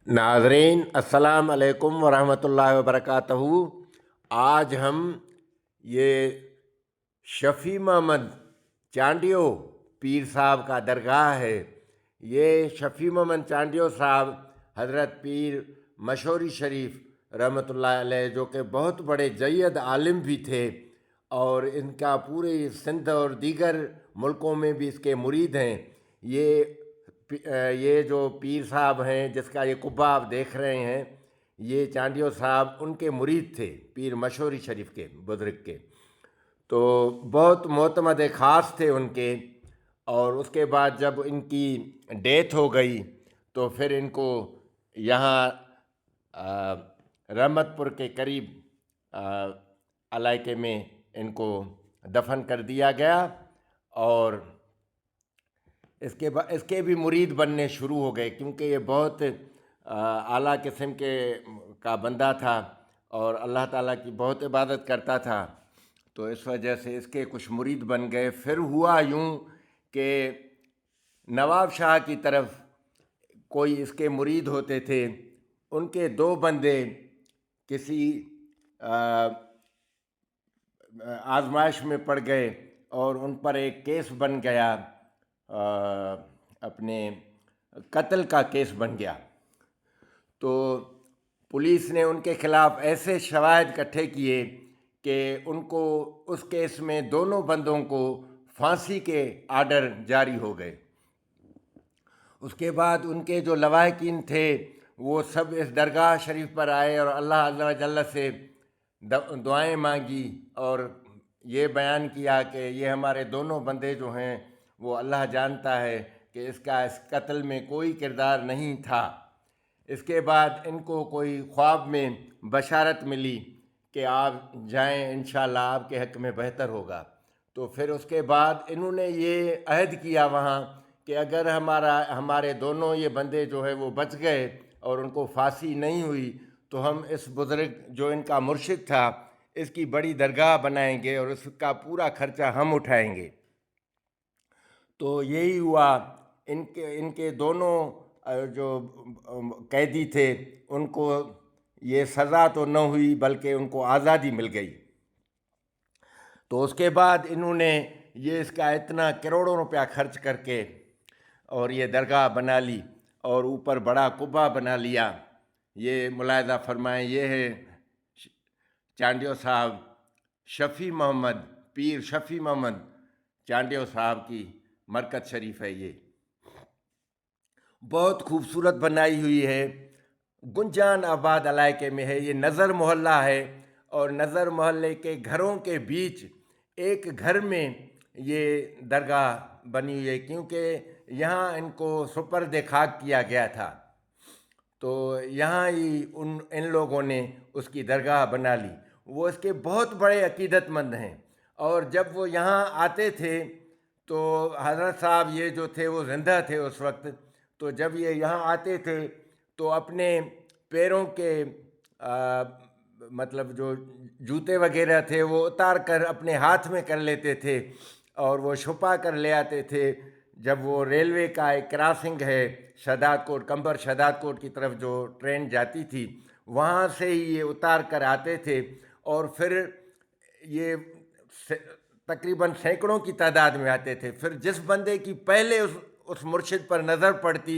नाज़रीन अस्सलाम अलैकुम वरहमतुल्लाहि वबरकातहू। आज हम ये शफ़ी मोहम्मद चांडियो पीर साहब का दरगाह है। ये शफ़ी मोहम्मद चांडियो साहब हज़रत पीर मशहूरी शरीफ रहमतुल्लाह अलैह, जो कि बहुत बड़े जय्यद आलिम भी थे और इनका पूरे सिंध और दीगर मुल्कों में भी इसके मुरीद हैं। ये जो पीर साहब हैं जिसका ये कुब्बा आप देख रहे हैं, ये चांडियो साहब उनके मुरीद थे, पीर मशहूरी शरीफ के बुज़ुर्ग के। तो बहुत मोतमद ख़ास थे उनके। और उसके बाद जब इनकी डेथ हो गई तो फिर इनको यहाँ रहमतपुर के करीब इलाके में इनको दफन कर दिया गया। और इसके भी मुरीद बनने शुरू हो गए, क्योंकि ये बहुत आला किस्म का बंदा था और अल्लाह ताला की बहुत इबादत करता था। तो इस वजह से इसके कुछ मुरीद बन गए। फिर हुआ यूं कि नवाब शाह की तरफ कोई इसके मुरीद होते थे, उनके दो बंदे किसी आजमाइश में पड़ गए और उन पर एक केस बन गया, अपने कत्ल का केस बन गया। तो पुलिस ने उनके खिलाफ ऐसे शवाहिद इकट्ठे किए कि उनको उस केस में दोनों बंदों को फांसी के आर्डर जारी हो गए। उसके बाद उनके जो लवाहिकीन थे वो सब इस दरगाह शरीफ पर आए और अल्लाह अज़्ज़ा व जल्ल से दुआएं मांगी और ये बयान किया कि ये हमारे दोनों बंदे जो हैं वो अल्लाह जानता है कि इसका इस कत्ल में कोई किरदार नहीं था। इसके बाद इनको कोई ख्वाब में बशारत मिली कि आप जाएं, इंशाअल्लाह आपके हक़ में बेहतर होगा। तो फिर उसके बाद इन्होंने ये अहद किया वहाँ कि अगर हमारे दोनों ये बंदे जो है वो बच गए और उनको फांसी नहीं हुई तो हम इस बुज़ुर्ग जो इनका मुर्शिद था इसकी बड़ी दरगाह बनाएंगे और उसका पूरा खर्चा हम उठाएंगे। तो यही हुआ। इनके दोनों जो कैदी थे उनको ये सज़ा तो न हुई बल्कि उनको आज़ादी मिल गई। तो उसके बाद इन्होंने ये इसका इतना करोड़ों रुपया खर्च करके और ये दरगाह बना ली और ऊपर बड़ा कुब्बा बना लिया। ये मुलाहिज़ा फरमाएं, ये है चांडियो साहब शफ़ी मोहम्मद, पीर शफ़ी मोहम्मद चांडियो साहब की मरकज़ शरीफ है। ये बहुत खूबसूरत बनाई हुई है, गुंजान आबाद इलाके में है। ये नज़र मोहल्ला है और नज़र मोहल्ले के घरों के बीच एक घर में ये दरगाह बनी हुई है, क्योंकि यहाँ इनको सुपर्द खाक किया गया था। तो यहाँ ही इन लोगों ने उसकी दरगाह बना ली। वो इसके बहुत बड़े अकीदतमंद हैं और जब वो यहाँ आते थे तो हज़रत साहब ये जो थे वो ज़िंदा थे उस वक्त। तो जब ये यहाँ आते थे तो अपने पैरों के मतलब जो जूते वगैरह थे वो उतार कर अपने हाथ में कर लेते थे और वो छुपा कर ले आते थे। जब वो रेलवे का एक क्रॉसिंग है शहदादकोट, कंबर शहदादकोट की तरफ जो ट्रेन जाती थी, वहाँ से ही ये उतार कर आते थे और फिर ये तकरीबन सैकड़ों की तादाद में आते थे। फिर जिस बंदे की पहले उस मुर्शिद पर नज़र पड़ती,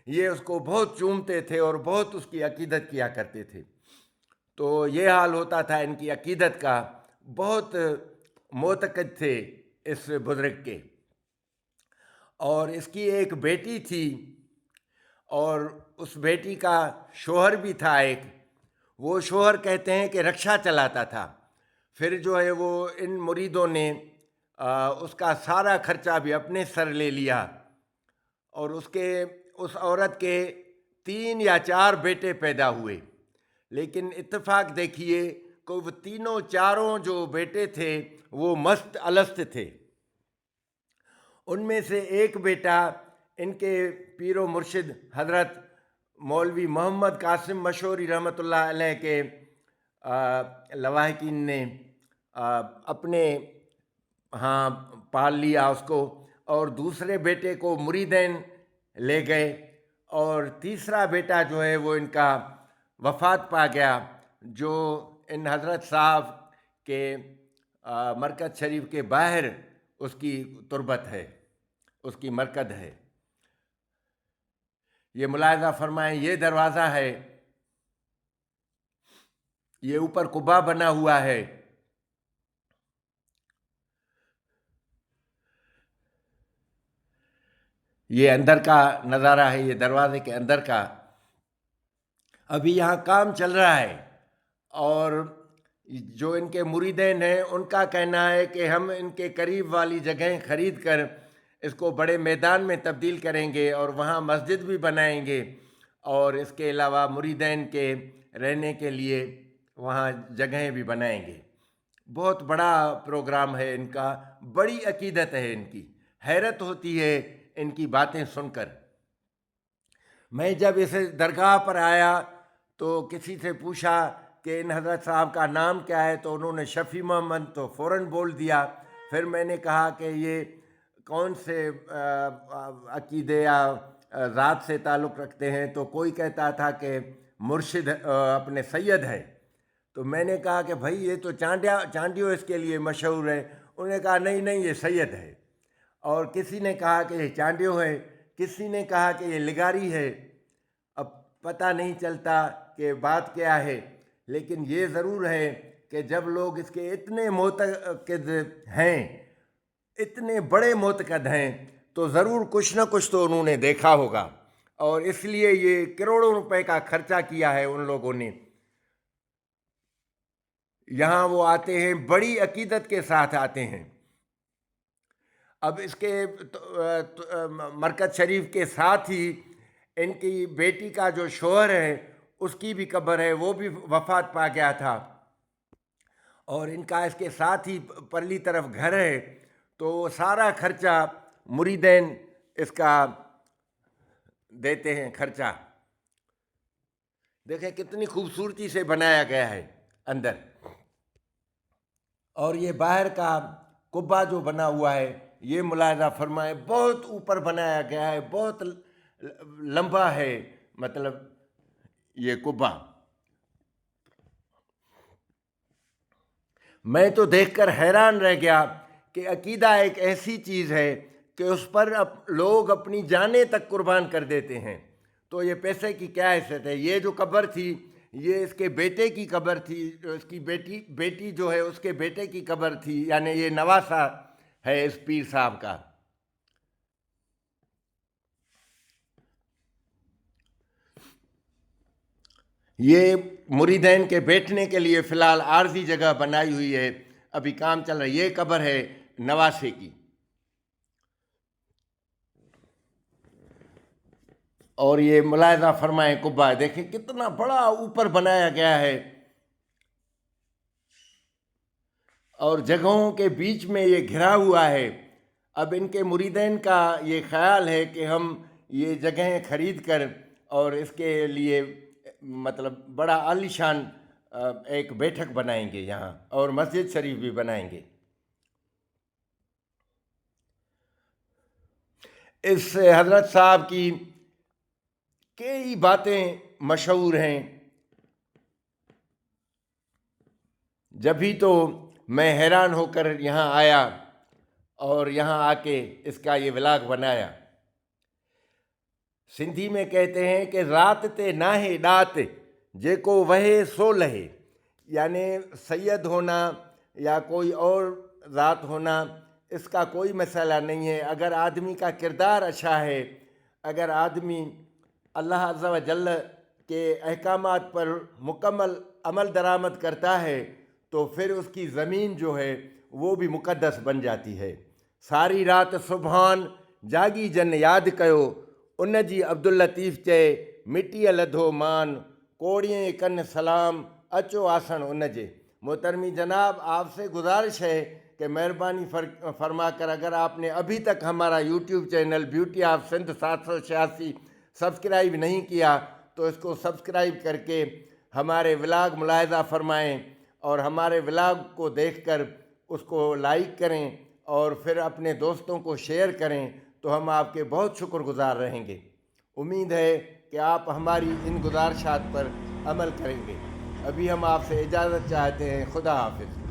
ये उसको बहुत चूमते थे और बहुत उसकी अकीदत किया करते थे। तो ये हाल होता था इनकी अकीदत का। बहुत मोतकद थे इस बुज़ुर्ग के। और इसकी एक बेटी थी और उस बेटी का शोहर भी था एक। वो शोहर कहते हैं कि रक्षा चलाता था। फिर जो है वो इन मुरीदों ने उसका सारा खर्चा भी अपने सर ले लिया और उस औरत के 3 या 4 बेटे पैदा हुए। लेकिन इत्तेफाक देखिए कि वो तीनों चारों जो बेटे थे वो मस्त अलस्त थे। उनमें से एक बेटा इनके पीरो मुर्शिद हज़रत मौलवी मोहम्मद कासिम मशहूरी रहमतुल्लाह अलैह के लवाहिकीन ने अपने हाँ पाल लिया उसको, और दूसरे बेटे को मुरीदैन ले गए اور تیسرا بیٹا جو ہے وہ ان کا وفات پا گیا، جو ان حضرت صاحب کے مرکز شریف کے باہر اس کی تربت ہے، اس کی مرکز ہے۔ یہ ملاحظہ فرمائیں، یہ دروازہ ہے، یہ اوپر قبہ بنا ہوا ہے، یہ اندر کا نظارہ ہے، یہ دروازے کے اندر کا۔ ابھی یہاں کام چل رہا ہے، اور جو ان کے مریدین ہیں ان کا کہنا ہے کہ ہم ان کے قریب والی جگہیں خرید کر اس کو بڑے میدان میں تبدیل کریں گے اور وہاں مسجد بھی بنائیں گے، اور اس کے علاوہ مریدین کے رہنے کے لیے وہاں جگہیں بھی بنائیں گے۔ بہت بڑا پروگرام ہے ان کا، بڑی عقیدت ہے ان کی، حیرت ہوتی ہے ان کی باتیں سن کر۔ میں جب اس درگاہ پر آیا تو کسی سے پوچھا کہ ان حضرت صاحب کا نام کیا ہے، تو انہوں نے شفیع محمد تو فوراً بول دیا۔ پھر میں نے کہا کہ یہ کون سے عقیدے یا ذات سے تعلق رکھتے ہیں، تو کوئی کہتا تھا کہ مرشد اپنے سید ہے۔ تو میں نے کہا کہ بھائی یہ تو چانڈیو اس کے لیے مشہور ہے۔ انہوں نے کہا نہیں یہ سید ہے۔ اور کسی نے کہا کہ یہ چانڈیو ہے، کسی نے کہا کہ یہ لگاری ہے۔ اب پتہ نہیں چلتا کہ بات کیا ہے، لیکن یہ ضرور ہے کہ جب لوگ اس کے اتنے معتقد ہیں، اتنے بڑے معتقد ہیں، تو ضرور کچھ نہ کچھ تو انہوں نے دیکھا ہوگا، اور اس لیے یہ کروڑوں روپے کا خرچہ کیا ہے ان لوگوں نے۔ یہاں وہ آتے ہیں، بڑی عقیدت کے ساتھ آتے ہیں۔ اب اس کے مرکز شریف کے ساتھ ہی ان کی بیٹی کا جو شوہر ہے اس کی بھی قبر ہے، وہ بھی وفات پا گیا تھا، اور ان کا اس کے ساتھ ہی پرلی طرف گھر ہے، تو سارا خرچہ مریدین اس کا دیتے ہیں خرچہ۔ دیکھیں کتنی خوبصورتی سے بنایا گیا ہے اندر، اور یہ باہر کا قبہ جو بنا ہوا ہے یہ ملاحظہ فرمائیں، بہت اوپر بنایا گیا ہے، بہت لمبا ہے، مطلب یہ قبہ۔ میں تو دیکھ کر حیران رہ گیا کہ عقیدہ ایک ایسی چیز ہے کہ اس پر لوگ اپنی جانیں تک قربان کر دیتے ہیں، تو یہ پیسے کی کیا حیثیت ہے۔ یہ جو قبر تھی یہ اس کے بیٹے کی قبر تھی، اس کی بیٹی جو ہے اس کے بیٹے کی قبر تھی، یعنی یہ نواسہ ہے اس پیر صاحب کا۔ یہ مریدین کے بیٹھنے کے لیے فی الحال عارضی جگہ بنائی ہوئی ہے، ابھی کام چل رہا ہے۔ یہ قبر ہے نواسے کی، اور یہ ملاحظہ فرمائیں قبہ، دیکھیں کتنا بڑا اوپر بنایا گیا ہے، اور جگہوں کے بیچ میں یہ گھرا ہوا ہے۔ اب ان کے مریدین کا یہ خیال ہے کہ ہم یہ جگہیں خرید کر اور اس کے لیے مطلب بڑا عالی شان ایک بیٹھک بنائیں گے یہاں، اور مسجد شریف بھی بنائیں گے۔ اس حضرت صاحب کی کئی باتیں مشہور ہیں، جبھی تو میں حیران ہو کر یہاں آیا اور یہاں آ کے اس کا یہ ولاگ بنایا۔ سندھی میں کہتے ہیں کہ رات تے ناہے ڈات جے کو وہے سو لہے، یعنی سید ہونا یا کوئی اور ذات ہونا اس کا کوئی مسئلہ نہیں ہے۔ اگر آدمی کا کردار اچھا ہے، اگر آدمی اللہ عز و جل کے احکامات پر مکمل عمل درآمد کرتا ہے تو پھر اس کی زمین جو ہے وہ بھی مقدس بن جاتی ہے۔ ساری رات سبحان جاگی جن یاد کیو، ان جی عبداللطیف چے مٹی لدھو مان، کوڑیے کن سلام اچو آسن ان جے۔ محترمی جناب، آپ سے گزارش ہے کہ مہربانی فرما کر اگر آپ نے ابھی تک ہمارا YouTube channel beauty of Sindh 786 subscribe نہیں کیا تو اس کو سبسکرائب کر کے ہمارے ولاگ ملاحظہ فرمائیں، اور ہمارے ولاگ کو دیکھ کر اس کو لائک کریں اور پھر اپنے دوستوں کو شیئر کریں، تو ہم آپ کے بہت شکر گزار رہیں گے۔ امید ہے کہ آپ ہماری ان گزارشات پر عمل کریں گے۔ ابھی ہم آپ سے اجازت چاہتے ہیں۔ خدا حافظ۔